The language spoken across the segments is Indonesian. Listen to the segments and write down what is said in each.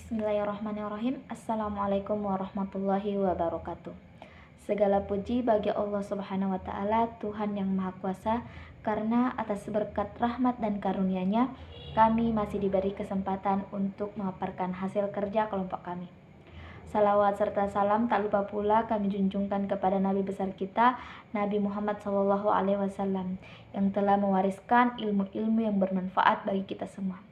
Bismillahirrahmanirrahim. Assalamualaikum warahmatullahi wabarakatuh. Segala puji bagi Allah Subhanahu wa Ta'ala, Tuhan yang Maha Kuasa, karena atas berkat rahmat dan karunia-Nya kami masih diberi kesempatan untuk memaparkan hasil kerja kelompok kami. Salawat serta salam tak lupa pula kami junjungkan kepada Nabi besar kita, Nabi Muhammad SAW, yang telah mewariskan ilmu-ilmu yang bermanfaat bagi kita semua.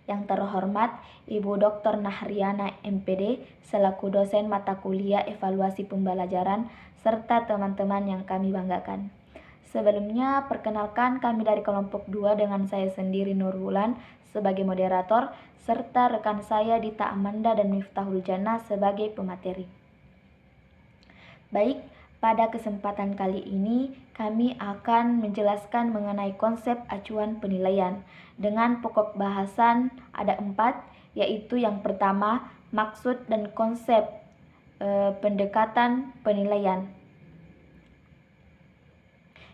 Yang terhormat Ibu Dr. Nahriana MPD selaku dosen mata kuliah evaluasi pembelajaran serta teman-teman yang kami banggakan. Sebelumnya perkenalkan kami dari kelompok 2 dengan saya sendiri Nurwulan sebagai moderator serta rekan saya Dita Amanda dan Miftahul Jannah sebagai pemateri. Baik, pada kesempatan kali ini kami akan menjelaskan mengenai konsep acuan penilaian dengan pokok bahasan ada 4, yaitu yang pertama maksud dan konsep pendekatan penilaian.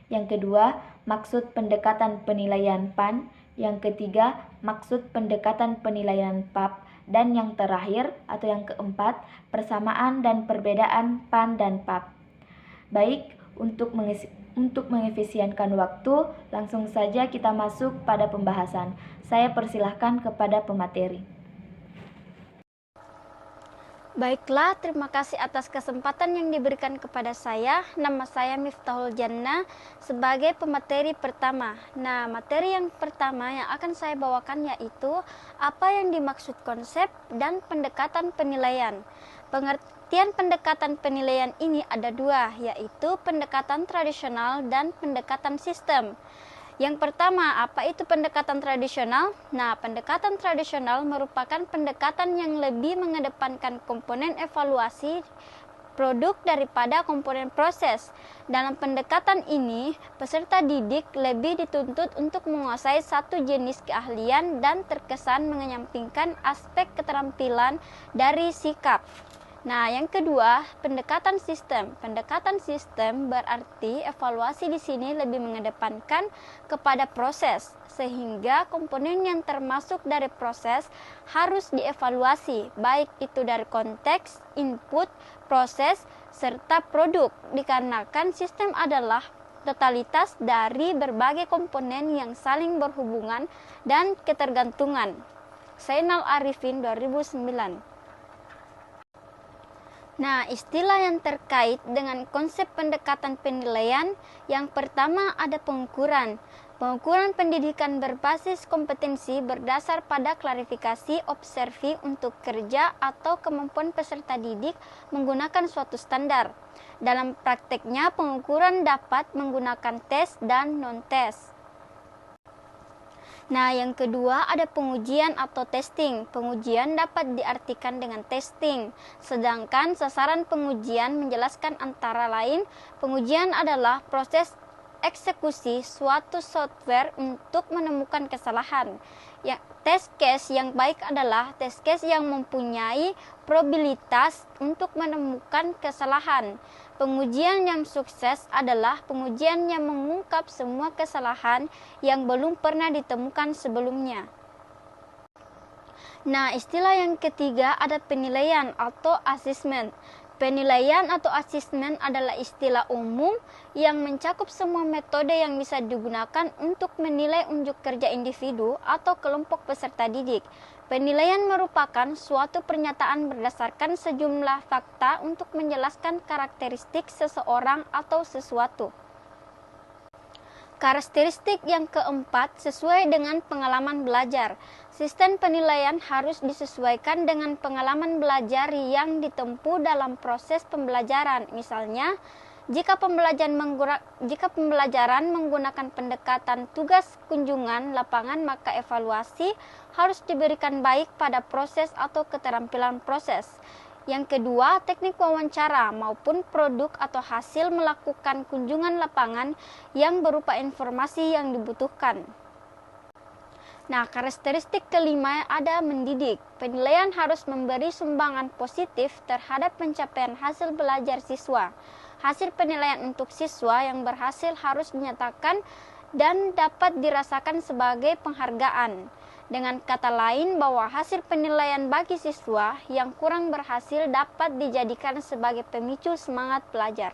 Yang kedua, maksud pendekatan penilaian PAN. Yang ketiga, maksud pendekatan penilaian PAP. Dan yang terakhir atau yang keempat, persamaan dan perbedaan PAN dan PAP. Baik, untuk mengefisienkan waktu, langsung saja kita masuk pada pembahasan. Saya persilahkan kepada pemateri. Baiklah, terima kasih atas kesempatan yang diberikan kepada saya. Nama saya Miftahul Jannah sebagai pemateri pertama. Nah, materi yang pertama yang akan saya bawakan yaitu apa yang dimaksud konsep dan pendekatan penilaian. Pengertian pendekatan penilaian ini ada 2, yaitu pendekatan tradisional dan pendekatan sistem. Yang pertama, apa itu pendekatan tradisional? Nah, pendekatan tradisional merupakan pendekatan yang lebih mengedepankan komponen evaluasi produk daripada komponen proses. Dalam pendekatan ini, peserta didik lebih dituntut untuk menguasai satu jenis keahlian dan terkesan menyampingkan aspek keterampilan dari sikap. Nah, yang kedua, pendekatan sistem. Pendekatan sistem berarti evaluasi di sini lebih mengedepankan kepada proses, sehingga komponen yang termasuk dari proses harus dievaluasi, baik itu dari konteks, input, proses, serta produk, dikarenakan sistem adalah totalitas dari berbagai komponen yang saling berhubungan dan ketergantungan. Zainal Arifin 2009. Nah, istilah yang terkait dengan konsep pendekatan penilaian, yang pertama ada pengukuran. Pengukuran pendidikan berbasis kompetensi berdasar pada klarifikasi observi untuk kerja atau kemampuan peserta didik menggunakan suatu standar. Dalam prakteknya, pengukuran dapat menggunakan tes dan non-tes. Nah, yang kedua ada pengujian atau testing. Pengujian dapat diartikan dengan testing, sedangkan sasaran pengujian menjelaskan antara lain, pengujian adalah proses eksekusi suatu software untuk menemukan kesalahan. Ya, test case yang baik adalah test case yang mempunyai probabilitas untuk menemukan kesalahan. Pengujian yang sukses adalah pengujian yang mengungkap semua kesalahan yang belum pernah ditemukan sebelumnya. Nah, istilah yang ketiga ada penilaian atau assessment. Penilaian atau assessment adalah istilah umum yang mencakup semua metode yang bisa digunakan untuk menilai unjuk kerja individu atau kelompok peserta didik. Penilaian merupakan suatu pernyataan berdasarkan sejumlah fakta untuk menjelaskan karakteristik seseorang atau sesuatu. Karakteristik yang keempat sesuai dengan pengalaman belajar. Sistem penilaian harus disesuaikan dengan pengalaman belajar yang ditempuh dalam proses pembelajaran. Misalnya, jika pembelajaran menggunakan pendekatan tugas kunjungan lapangan, maka evaluasi harus diberikan baik pada proses atau keterampilan proses. Yang kedua, teknik wawancara maupun produk atau hasil melakukan kunjungan lapangan yang berupa informasi yang dibutuhkan. Nah, karakteristik kelima ada mendidik. Penilaian harus memberi sumbangan positif terhadap pencapaian hasil belajar siswa. Hasil penilaian untuk siswa yang berhasil harus dinyatakan dan dapat dirasakan sebagai penghargaan. Dengan kata lain, bahwa hasil penilaian bagi siswa yang kurang berhasil dapat dijadikan sebagai pemicu semangat belajar.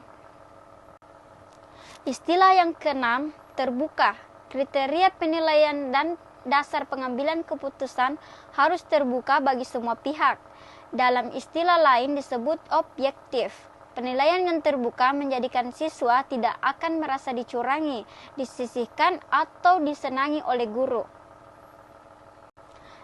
Istilah yang keenam, terbuka. Kriteria penilaian dan dasar pengambilan keputusan harus terbuka bagi semua pihak. Dalam istilah lain disebut objektif. Penilaian yang terbuka menjadikan siswa tidak akan merasa dicurangi, disisihkan, atau disenangi oleh guru.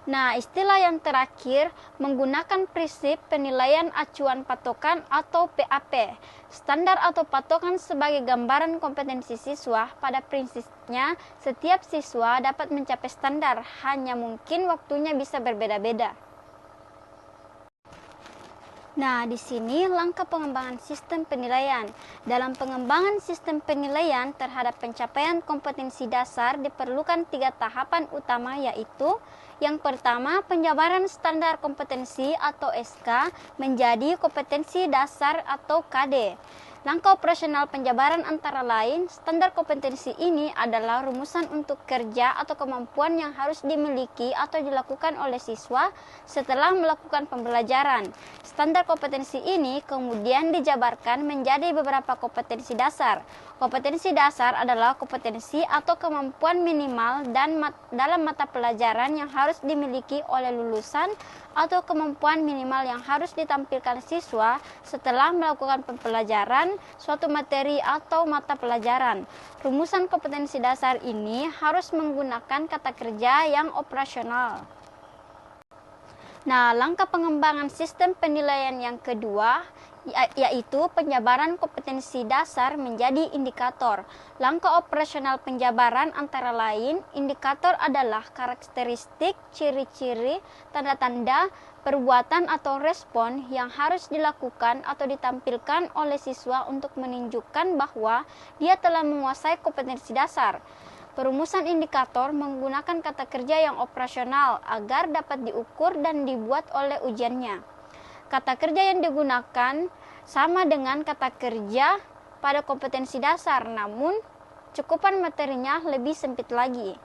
Nah, istilah yang terakhir menggunakan prinsip penilaian acuan patokan atau PAP. Standar atau patokan sebagai gambaran kompetensi siswa. Pada prinsipnya, setiap siswa dapat mencapai standar, hanya mungkin waktunya bisa berbeda-beda. Nah, di sini langkah pengembangan sistem penilaian. Dalam pengembangan sistem penilaian terhadap pencapaian kompetensi dasar diperlukan 3 tahapan utama, yaitu yang pertama, penjabaran standar kompetensi atau SK menjadi kompetensi dasar atau KD. Langkah operasional penjabaran antara lain, standar kompetensi ini adalah rumusan untuk kerja atau kemampuan yang harus dimiliki atau dilakukan oleh siswa setelah melakukan pembelajaran. Standar kompetensi ini kemudian dijabarkan menjadi beberapa kompetensi dasar. Kompetensi dasar adalah kompetensi atau kemampuan minimal dalam mata pelajaran yang harus dimiliki oleh lulusan atau kemampuan minimal yang harus ditampilkan siswa setelah melakukan pembelajaran suatu materi atau mata pelajaran. Rumusan kompetensi dasar ini harus menggunakan kata kerja yang operasional. Nah, langkah pengembangan sistem penilaian yang kedua yaitu penjabaran kompetensi dasar menjadi indikator. Langkah operasional penjabaran antara lain, indikator adalah karakteristik, ciri-ciri, tanda-tanda, perbuatan atau respon yang harus dilakukan atau ditampilkan oleh siswa untuk menunjukkan bahwa dia telah menguasai kompetensi dasar. Perumusan indikator menggunakan kata kerja yang operasional agar dapat diukur dan dibuat oleh ujiannya. Kata kerja yang digunakan sama dengan kata kerja pada kompetensi dasar, namun cakupan materinya lebih sempit lagi.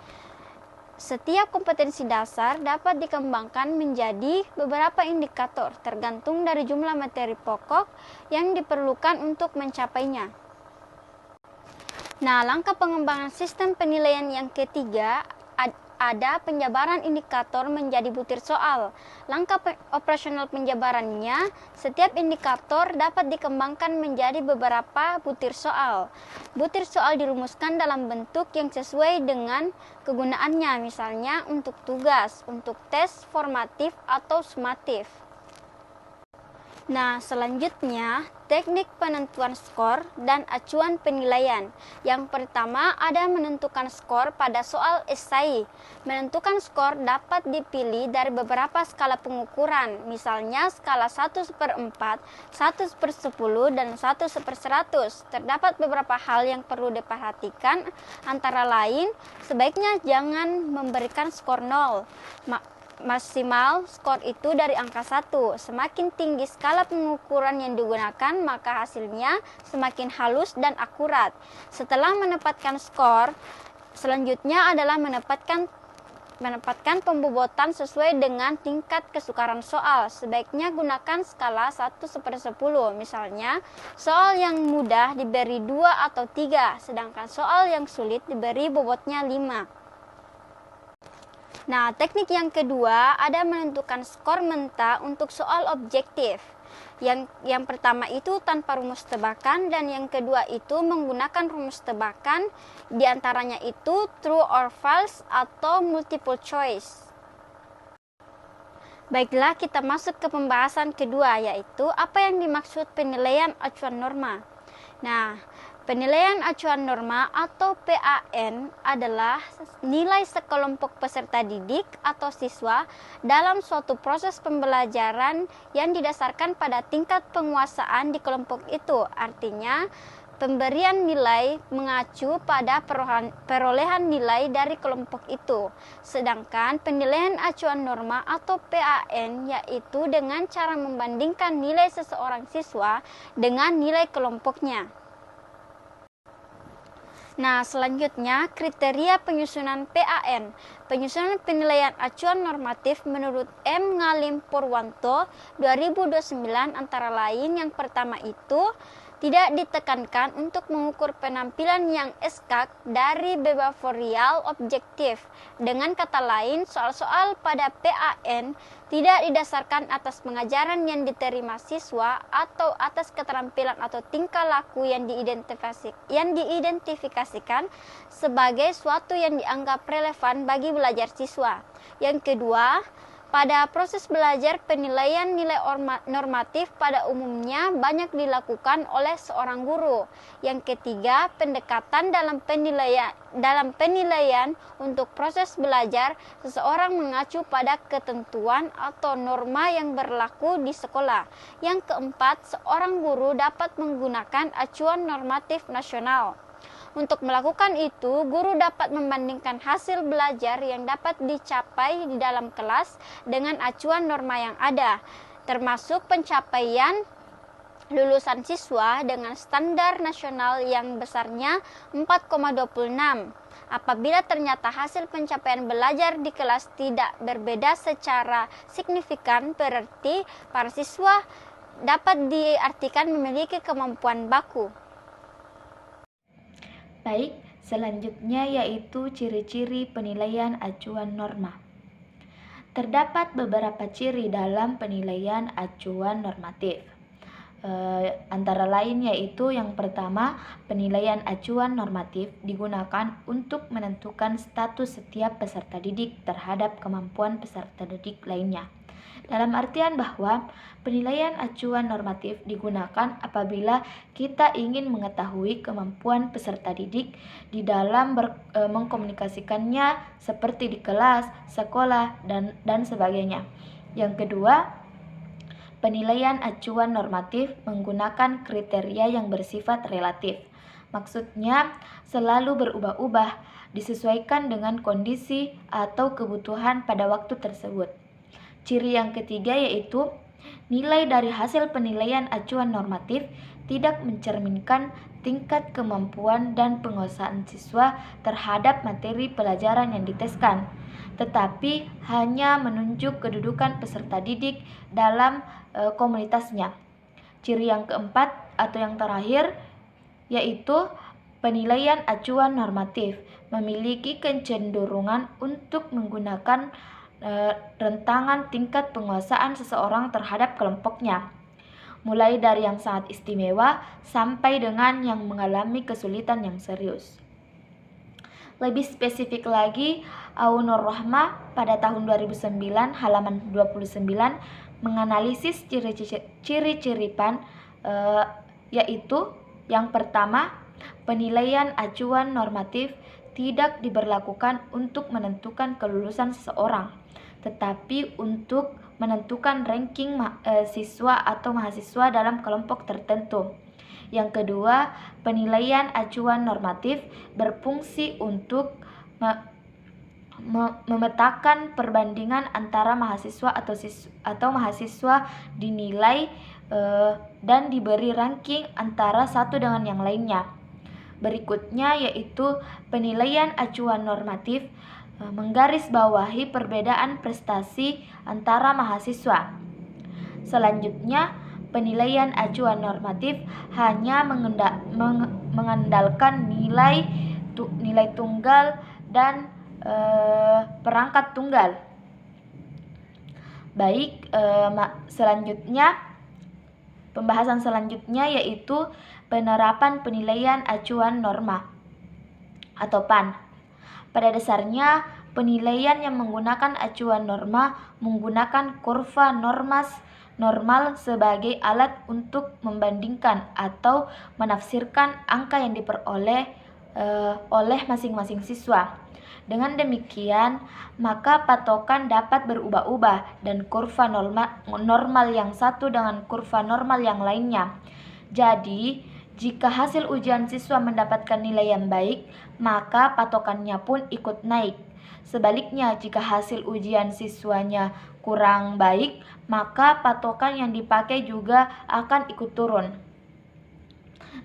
Setiap kompetensi dasar dapat dikembangkan menjadi beberapa indikator tergantung dari jumlah materi pokok yang diperlukan untuk mencapainya. Nah, langkah pengembangan sistem penilaian yang ketiga ada penjabaran indikator menjadi butir soal. Langkah operasional penjabarannya, setiap indikator dapat dikembangkan menjadi beberapa butir soal. Butir soal dirumuskan dalam bentuk yang sesuai dengan kegunaannya, misalnya untuk tugas, untuk tes formatif atau sumatif. Nah, selanjutnya teknik penentuan skor dan acuan penilaian. Yang pertama ada menentukan skor pada soal esai. Menentukan skor dapat dipilih dari beberapa skala pengukuran, misalnya skala 1/4, 1/10, dan 1/100. Terdapat beberapa hal yang perlu diperhatikan, antara lain sebaiknya jangan memberikan skor 0. Maksimal skor itu dari angka 1. Semakin tinggi skala pengukuran yang digunakan, maka hasilnya semakin halus dan akurat. Setelah menempatkan skor, selanjutnya adalah menempatkan pembobotan sesuai dengan tingkat kesukaran soal. Sebaiknya gunakan skala 1/10. Misalnya, soal yang mudah diberi 2 atau 3, sedangkan soal yang sulit diberi bobotnya 5. Nah, teknik yang kedua ada menentukan skor menta untuk soal objektif. Yang pertama itu tanpa rumus tebakan, dan yang kedua itu menggunakan rumus tebakan, diantaranya itu true or false atau multiple choice. Baiklah, kita masuk ke pembahasan kedua, yaitu apa yang dimaksud penilaian acuan norma. Nah, penilaian acuan norma atau PAN adalah nilai sekelompok peserta didik atau siswa dalam suatu proses pembelajaran yang didasarkan pada tingkat penguasaan di kelompok itu. Artinya, pemberian nilai mengacu pada perolehan nilai dari kelompok itu. Sedangkan penilaian acuan norma atau PAN yaitu dengan cara membandingkan nilai seseorang siswa dengan nilai kelompoknya. Nah, selanjutnya kriteria penyusunan PAN. Penyusunan penilaian acuan normatif menurut M. Ngalim Purwanto 2029 antara lain yang pertama itu tidak ditekankan untuk mengukur penampilan yang eskak dari behavioral objektif. Dengan kata lain, soal-soal pada PAN tidak didasarkan atas pengajaran yang diterima siswa atau atas keterampilan atau tingkah laku yang diidentifikasikan sebagai suatu yang dianggap relevan bagi belajar siswa. Yang kedua, pada proses belajar, penilaian nilai normatif pada umumnya banyak dilakukan oleh seorang guru. Yang ketiga, pendekatan dalam penilaian untuk proses belajar, seseorang mengacu pada ketentuan atau norma yang berlaku di sekolah. Yang keempat, seorang guru dapat menggunakan acuan normatif nasional. Untuk melakukan itu, guru dapat membandingkan hasil belajar yang dapat dicapai di dalam kelas dengan acuan norma yang ada, termasuk pencapaian lulusan siswa dengan standar nasional yang besarnya 4,26. Apabila ternyata hasil pencapaian belajar di kelas tidak berbeda secara signifikan, berarti para siswa dapat diartikan memiliki kemampuan baku. Baik, selanjutnya yaitu ciri-ciri penilaian acuan norma. Terdapat beberapa ciri dalam penilaian acuan normatif. Antara lain yaitu yang pertama, penilaian acuan normatif digunakan untuk menentukan status setiap peserta didik terhadap kemampuan peserta didik lainnya. Dalam artian bahwa penilaian acuan normatif digunakan apabila kita ingin mengetahui kemampuan peserta didik di dalam mengkomunikasikannya seperti di kelas, sekolah, dan sebagainya. Yang kedua, penilaian acuan normatif menggunakan kriteria yang bersifat relatif. Maksudnya selalu berubah-ubah, disesuaikan dengan kondisi atau kebutuhan pada waktu tersebut. Ciri yang ketiga yaitu nilai dari hasil penilaian acuan normatif tidak mencerminkan tingkat kemampuan dan penguasaan siswa terhadap materi pelajaran yang diteskan, tetapi hanya menunjuk kedudukan peserta didik dalam komunitasnya. Ciri yang keempat atau yang terakhir yaitu penilaian acuan normatif memiliki kecenderungan untuk menggunakan rentangan tingkat penguasaan seseorang terhadap kelompoknya, mulai dari yang sangat istimewa sampai dengan yang mengalami kesulitan yang serius. Lebih spesifik lagi, Aunur Rahmah pada tahun 2009 halaman 29 menganalisis ciri-ciri PAN, yaitu yang pertama, penilaian acuan normatif tidak diberlakukan untuk menentukan kelulusan seseorang, tetapi untuk menentukan ranking siswa atau mahasiswa dalam kelompok tertentu. Yang kedua, penilaian acuan normatif berfungsi untuk memetakan perbandingan antara mahasiswa atau mahasiswa dinilai dan diberi ranking antara satu dengan yang lainnya. Berikutnya yaitu penilaian acuan normatif menggarisbawahi perbedaan prestasi antara mahasiswa. Selanjutnya, penilaian acuan normatif hanya mengandalkan nilai tunggal dan perangkat tunggal. Baik, pembahasan selanjutnya yaitu penerapan penilaian acuan norma atau PAN. Pada dasarnya, penilaian yang menggunakan acuan norma menggunakan kurva normal sebagai alat untuk membandingkan atau menafsirkan angka yang diperoleh oleh masing-masing siswa. Dengan demikian, maka patokan dapat berubah-ubah dan kurva normal yang satu dengan kurva normal yang lainnya. Jadi, jika hasil ujian siswa mendapatkan nilai yang baik, maka patokannya pun ikut naik. Sebaliknya, jika hasil ujian siswanya kurang baik, maka patokan yang dipakai juga akan ikut turun.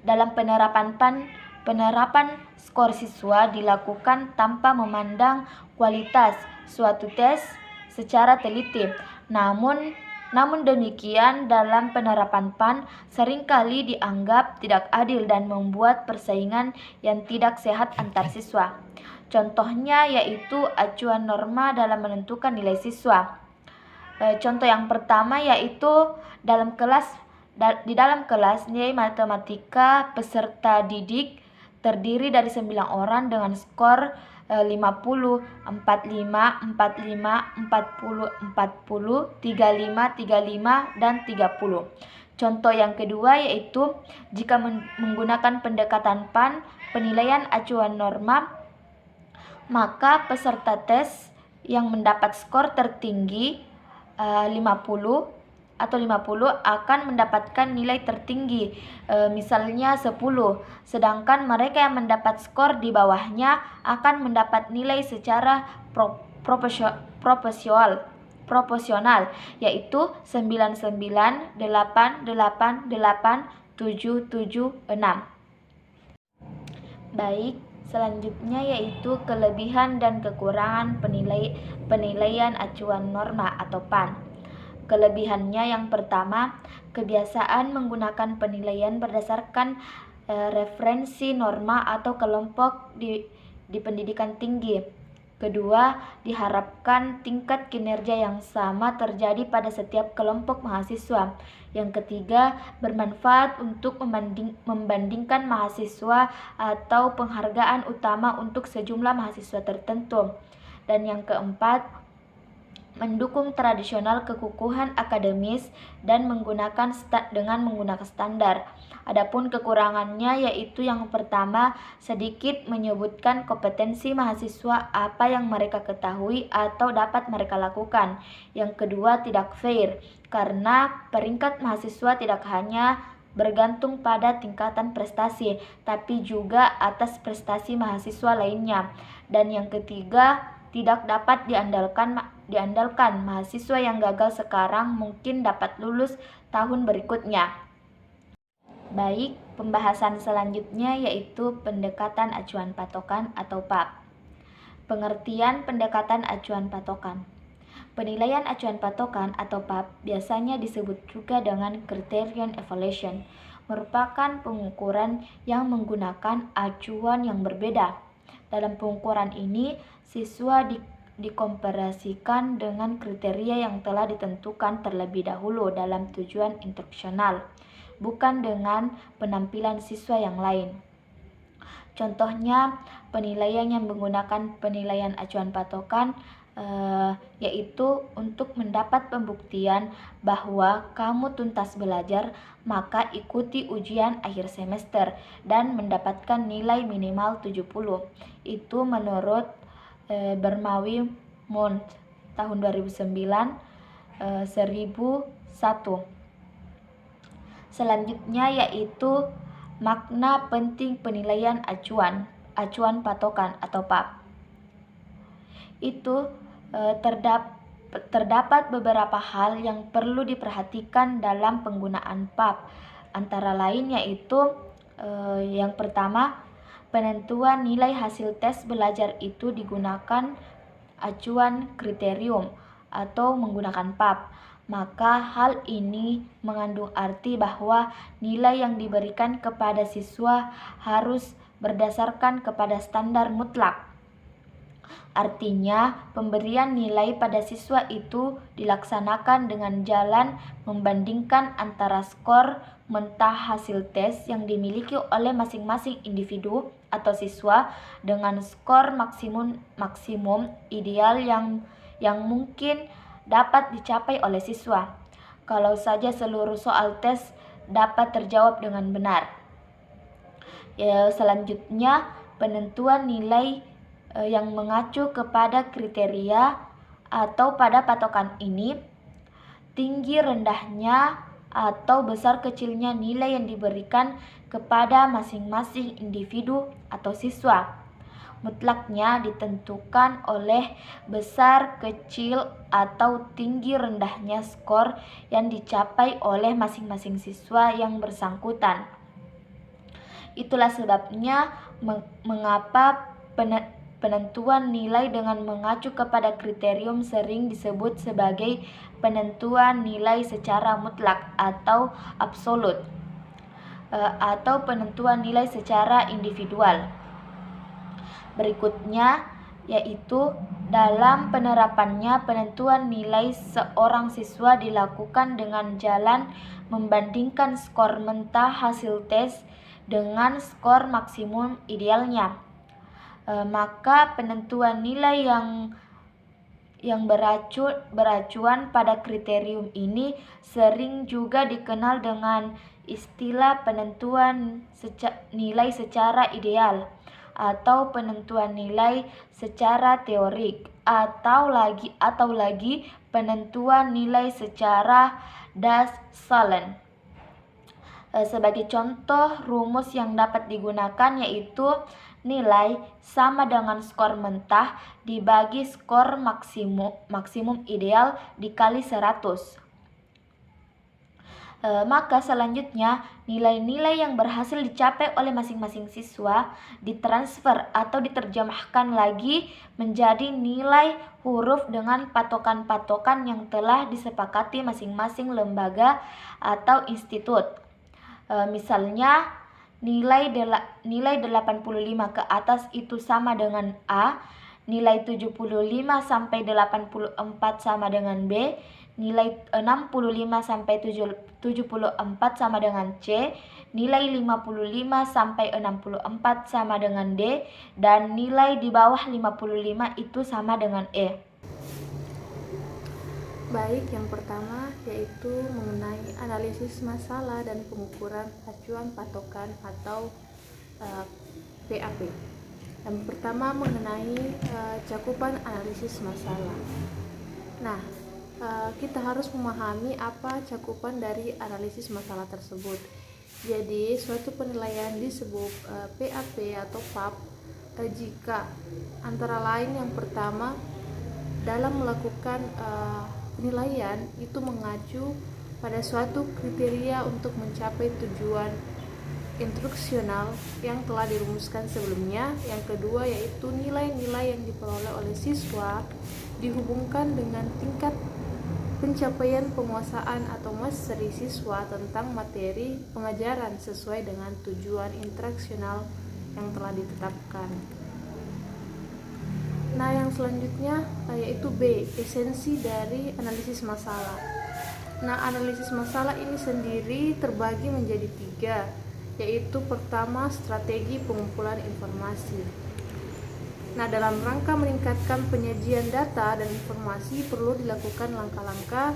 Dalam penerapan PAN Penerapan skor siswa dilakukan tanpa memandang kualitas suatu tes secara teliti. Namun demikian, dalam penerapan PAN seringkali dianggap tidak adil dan membuat persaingan yang tidak sehat antar siswa. Contohnya yaitu acuan norma dalam menentukan nilai siswa. Contoh yang pertama yaitu di dalam kelas nilai matematika peserta didik terdiri dari 9 orang dengan skor 50, 45, 45, 40, 40, 35, 35, dan 30. Contoh yang kedua yaitu jika menggunakan pendekatan PAN, penilaian acuan norma, maka peserta tes yang mendapat skor tertinggi 50 akan mendapatkan nilai tertinggi, misalnya 10, sedangkan mereka yang mendapat skor di bawahnya akan mendapat nilai secara proporsional, yaitu 99, 8, 8, 8, 7, 7, 6. Baik, selanjutnya yaitu kelebihan dan kekurangan penilaian acuan norma atau PAN. Kelebihannya yang pertama, kebiasaan menggunakan penilaian berdasarkan referensi norma atau kelompok di pendidikan tinggi. Kedua, diharapkan tingkat kinerja yang sama terjadi pada setiap kelompok mahasiswa. Yang ketiga, bermanfaat untuk membandingkan mahasiswa atau penghargaan utama untuk sejumlah mahasiswa tertentu. Dan yang keempat, mendukung tradisional kekukuhan akademis dan menggunakan standar. Adapun kekurangannya yaitu yang pertama, sedikit menyebutkan kompetensi mahasiswa apa yang mereka ketahui atau dapat mereka lakukan. Yang kedua, tidak fair karena peringkat mahasiswa tidak hanya bergantung pada tingkatan prestasi, tapi juga atas prestasi mahasiswa lainnya. Dan yang ketiga, tidak dapat diandalkan mahasiswa yang gagal sekarang mungkin dapat lulus tahun berikutnya. Baik, pembahasan selanjutnya yaitu pendekatan acuan patokan atau PAP. Pengertian pendekatan acuan patokan. Penilaian acuan patokan atau PAP biasanya disebut juga dengan criterion evaluation, merupakan pengukuran yang menggunakan acuan yang berbeda. Dalam pengukuran ini, siswa dikomparasikan dengan kriteria yang telah ditentukan terlebih dahulu dalam tujuan instruksional, bukan dengan penampilan siswa yang lain. Contohnya, penilaian yang menggunakan penilaian acuan patokan yaitu untuk mendapat pembuktian bahwa kamu tuntas belajar, maka ikuti ujian akhir semester dan mendapatkan nilai minimal 70. Itu menurut Bermawi Mont tahun 2009, 1001. Selanjutnya yaitu makna penting penilaian acuan patokan atau PAP. Itu terdapat beberapa hal yang perlu diperhatikan dalam penggunaan PAP. Antara lain yaitu yang pertama, penentuan nilai hasil tes belajar itu digunakan acuan kriterium atau menggunakan PAP. Maka hal ini mengandung arti bahwa nilai yang diberikan kepada siswa harus berdasarkan kepada standar mutlak. Artinya, pemberian nilai pada siswa itu dilaksanakan dengan jalan membandingkan antara skor mentah hasil tes yang dimiliki oleh masing-masing individu atau siswa dengan skor maksimum ideal yang mungkin dapat dicapai oleh siswa, kalau saja seluruh soal tes dapat terjawab dengan benar. Selanjutnya, penentuan nilai yang mengacu kepada kriteria atau pada patokan ini, tinggi rendahnya atau besar kecilnya nilai yang diberikan kepada masing-masing individu atau siswa. Mutlaknya ditentukan oleh besar, kecil, atau tinggi rendahnya skor yang dicapai oleh masing-masing siswa yang bersangkutan. Itulah sebabnya mengapa penentuan nilai dengan mengacu kepada kriterium sering disebut sebagai penentuan nilai secara mutlak atau absolut, atau penentuan nilai secara individual. Berikutnya yaitu dalam penerapannya penentuan nilai seorang siswa dilakukan dengan jalan membandingkan skor mentah hasil tes dengan skor maksimum idealnya. Maka penentuan nilai yang beracuan pada kriterium ini sering juga dikenal dengan istilah penentuan nilai secara ideal atau penentuan nilai secara teorik atau lagi penentuan nilai secara Das-Zahlen. Sebagai contoh rumus yang dapat digunakan yaitu nilai sama dengan skor mentah dibagi skor maksimum ideal dikali 100. Maka selanjutnya nilai-nilai yang berhasil dicapai oleh masing-masing siswa ditransfer atau diterjemahkan lagi menjadi nilai huruf dengan patokan-patokan yang telah disepakati masing-masing lembaga atau institut. Misalnya nilai 85 ke atas itu sama dengan A, nilai 75 sampai 84 sama dengan B, nilai 65 sampai 74 sama dengan C, nilai 55 sampai 64 sama dengan D, dan nilai di bawah 55 itu sama dengan E. Baik, yang pertama yaitu mengenai analisis masalah dan pengukuran acuan patokan atau PAP. Yang pertama mengenai cakupan analisis masalah. Nah, kita harus memahami apa cakupan dari analisis masalah tersebut. Jadi, suatu penilaian disebut PAP atau PAP jika antara lain yang pertama dalam melakukan penilaian itu mengacu pada suatu kriteria untuk mencapai tujuan instruksional yang telah dirumuskan sebelumnya. Yang kedua yaitu nilai-nilai yang diperoleh oleh siswa dihubungkan dengan tingkat pencapaian penguasaan atau mastery siswa tentang materi pengajaran sesuai dengan tujuan instruksional yang telah ditetapkan. Nah, yang selanjutnya yaitu B, esensi dari analisis masalah. Nah, analisis masalah ini sendiri terbagi menjadi 3, yaitu pertama strategi pengumpulan informasi. Nah, dalam rangka meningkatkan penyajian data dan informasi perlu dilakukan langkah-langkah.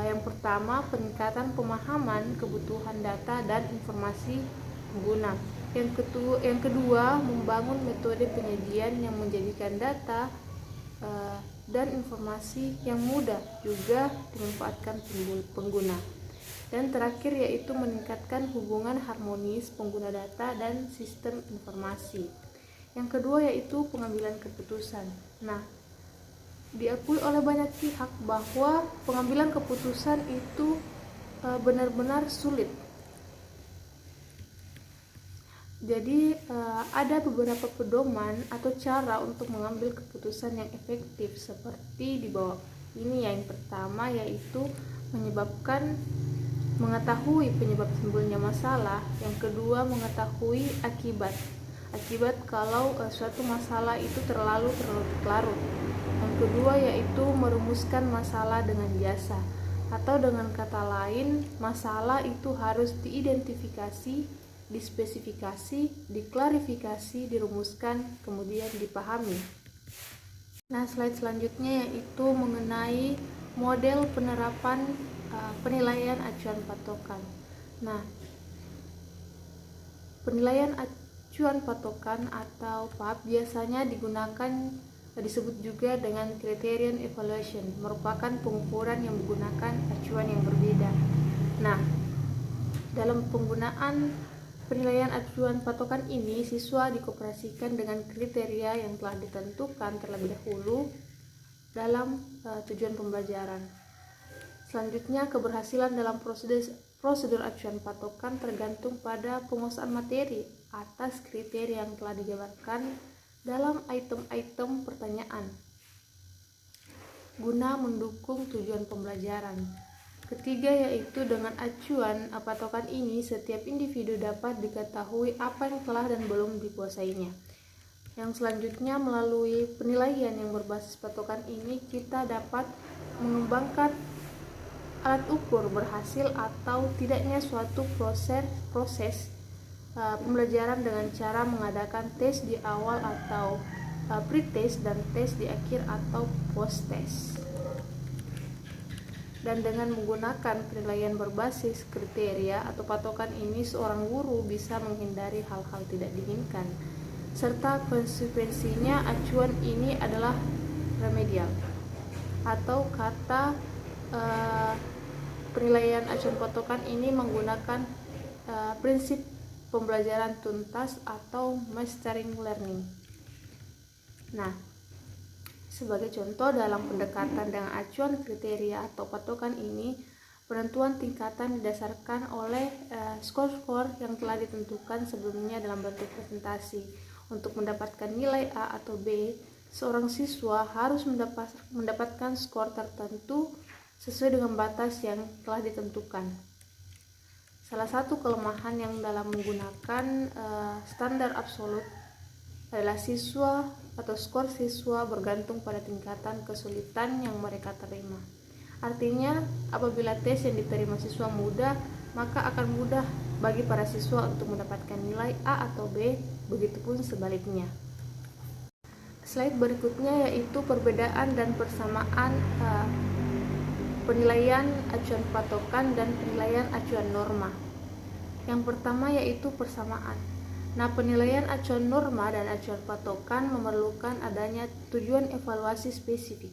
Yang pertama, peningkatan pemahaman kebutuhan data dan informasi pengguna. Yang kedua, membangun metode penyajian yang menjadikan data dan informasi yang mudah juga dimanfaatkan pengguna. Dan terakhir yaitu meningkatkan hubungan harmonis pengguna data dan sistem informasi. Yang kedua yaitu pengambilan keputusan. Nah, diakui oleh banyak pihak bahwa pengambilan keputusan itu benar-benar sulit. Jadi ada beberapa pedoman atau cara untuk mengambil keputusan yang efektif seperti di bawah ini. Yang pertama yaitu mengetahui penyebab timbulnya masalah. Yang kedua mengetahui akibat kalau suatu masalah itu terlalu larut. Yang kedua yaitu merumuskan masalah dengan jasa, atau dengan kata lain masalah itu harus diidentifikasi, dispesifikasi, diklarifikasi, dirumuskan, kemudian dipahami. Nah, slide selanjutnya yaitu mengenai model penerapan penilaian acuan patokan. Nah, penilaian acuan patokan atau PAP biasanya disebut juga dengan criterion evaluation, merupakan pengukuran yang menggunakan acuan yang berbeda. Nah, dalam penggunaan penilaian acuan patokan ini, siswa dikoperasikan dengan kriteria yang telah ditentukan terlebih dahulu dalam tujuan pembelajaran. Selanjutnya, keberhasilan dalam prosedur acuan patokan tergantung pada penguasaan materi atas kriteria yang telah dijabarkan dalam item-item pertanyaan guna mendukung tujuan pembelajaran. Ketiga yaitu dengan acuan patokan ini setiap individu dapat diketahui apa yang telah dan belum dikuasainya. Yang selanjutnya melalui penilaian yang berbasis patokan ini kita dapat mengembangkan alat ukur berhasil atau tidaknya suatu proses pembelajaran dengan cara mengadakan tes di awal atau pre-test dan tes di akhir atau post-test. Dan dengan menggunakan penilaian berbasis kriteria atau patokan ini, seorang guru bisa menghindari hal-hal tidak diinginkan, serta konsekuensinya acuan ini adalah remedial, atau kata penilaian acuan patokan ini menggunakan prinsip pembelajaran tuntas atau mastering learning. Nah, sebagai contoh dalam pendekatan dengan acuan kriteria atau patokan ini, penentuan tingkatan didasarkan oleh skor-skor yang telah ditentukan sebelumnya dalam bentuk presentasi. Untuk mendapatkan nilai A atau B, seorang siswa harus mendapatkan skor tertentu sesuai dengan batas yang telah ditentukan. Salah satu kelemahan yang dalam menggunakan standar absolut adalah siswa atau skor siswa bergantung pada tingkatan kesulitan yang mereka terima. Artinya, apabila tes yang diterima siswa mudah, maka akan mudah bagi para siswa untuk mendapatkan nilai A atau B, begitupun sebaliknya. Slide berikutnya yaitu perbedaan dan persamaan penilaian acuan patokan dan penilaian acuan norma. Yang pertama yaitu persamaan. Nah, penilaian acuan norma dan acuan patokan memerlukan adanya tujuan evaluasi spesifik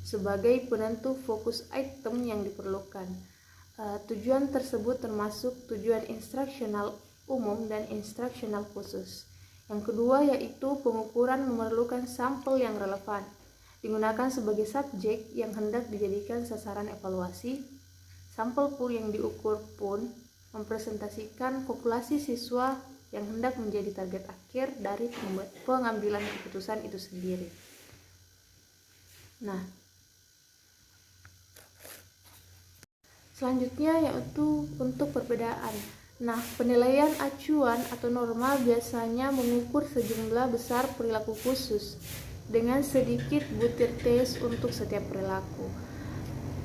sebagai penentu fokus item yang diperlukan. Tujuan tersebut termasuk tujuan instruksional umum dan instruksional khusus. Yang kedua yaitu pengukuran memerlukan sampel yang relevan, digunakan sebagai subjek yang hendak dijadikan sasaran evaluasi. Sampel pun yang diukur pun mempresentasikan populasi siswa yang hendak menjadi target akhir dari pengambilan keputusan itu sendiri. Nah, selanjutnya yaitu untuk perbedaan. Nah, penilaian acuan atau norma biasanya mengukur sejumlah besar perilaku khusus dengan sedikit butir tes untuk setiap perilaku.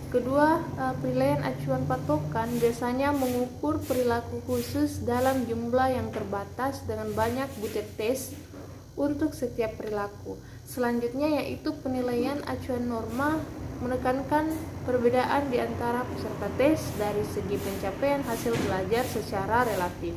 Kedua, penilaian acuan patokan biasanya mengukur perilaku khusus dalam jumlah yang terbatas dengan banyak butir tes untuk setiap perilaku. Selanjutnya yaitu penilaian acuan norma menekankan perbedaan di antara peserta tes dari segi pencapaian hasil belajar secara relatif.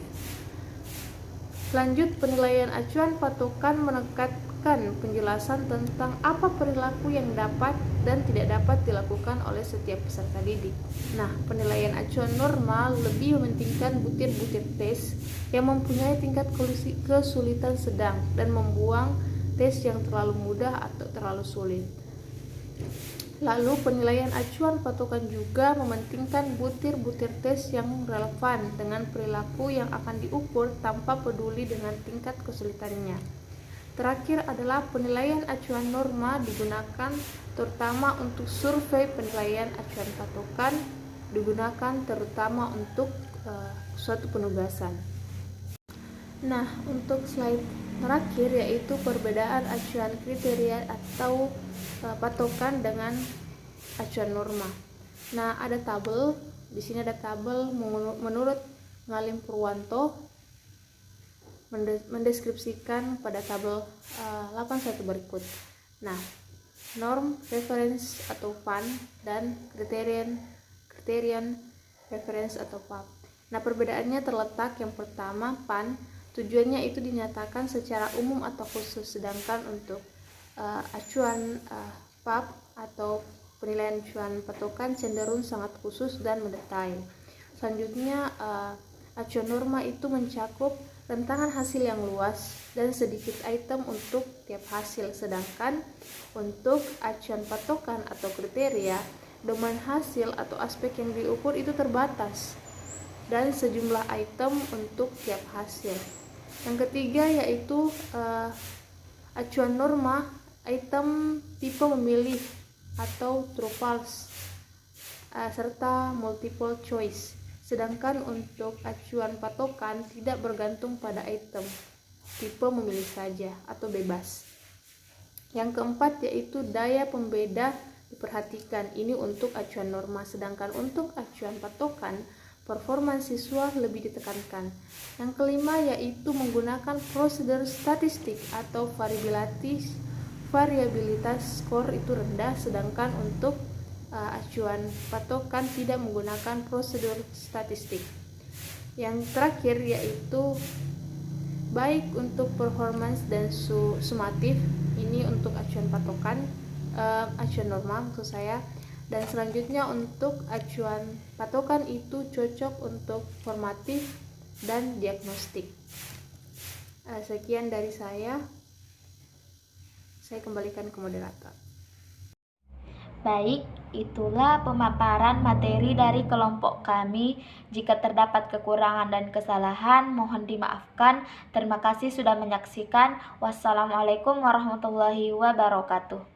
Lanjut, penilaian acuan patokan menekankan penjelasan tentang apa perilaku yang dapat dan tidak dapat dilakukan oleh setiap peserta didik. Nah, penilaian acuan norma lebih mementingkan butir-butir tes yang mempunyai tingkat kesulitan sedang dan membuang tes yang terlalu mudah atau terlalu sulit. Lalu, penilaian acuan patokan juga mementingkan butir-butir tes yang relevan dengan perilaku yang akan diukur tanpa peduli dengan tingkat kesulitannya. Terakhir adalah penilaian acuan norma digunakan terutama untuk survei. Penilaian acuan patokan digunakan terutama untuk suatu penugasan. Nah, untuk slide terakhir yaitu perbedaan acuan kriteria atau patokan dengan acuan norma. Nah, ada tabel. Di sini ada tabel menurut Ngalim Purwanto mendeskripsikan pada tabel 81 berikut. Nah, norm, reference atau PAN dan criterion reference atau PAP. Nah, perbedaannya terletak yang pertama PAN, tujuannya itu dinyatakan secara umum atau khusus, sedangkan untuk acuan PAP atau penilaian acuan patokan cenderung sangat khusus dan mendetail. Selanjutnya, acuan norma itu mencakup rentangan hasil yang luas dan sedikit item untuk tiap hasil, sedangkan untuk acuan patokan atau kriteria, domain hasil atau aspek yang diukur itu terbatas dan sejumlah item untuk tiap hasil. Yang ketiga yaitu acuan norma item tipe memilih atau true false serta multiple choice. Sedangkan untuk acuan patokan tidak bergantung pada item, tipe memilih saja atau bebas. Yang keempat yaitu daya pembeda diperhatikan, ini untuk acuan norma, sedangkan untuk acuan patokan performa siswa lebih ditekankan. Yang kelima yaitu menggunakan prosedur statistik atau variabilitas skor itu rendah, sedangkan untuk acuan patokan tidak menggunakan prosedur statistik. Yang terakhir yaitu baik untuk performance dan sumatif, ini untuk acuan patokan, acuan norma maksud saya. Dan selanjutnya untuk acuan patokan itu cocok untuk formatif dan diagnostik. Sekian dari saya kembalikan ke moderator. Baik, itulah pemaparan materi dari kelompok kami. Jika terdapat kekurangan dan kesalahan, mohon dimaafkan. Terima kasih sudah menyaksikan. Wassalamualaikum warahmatullahi wabarakatuh.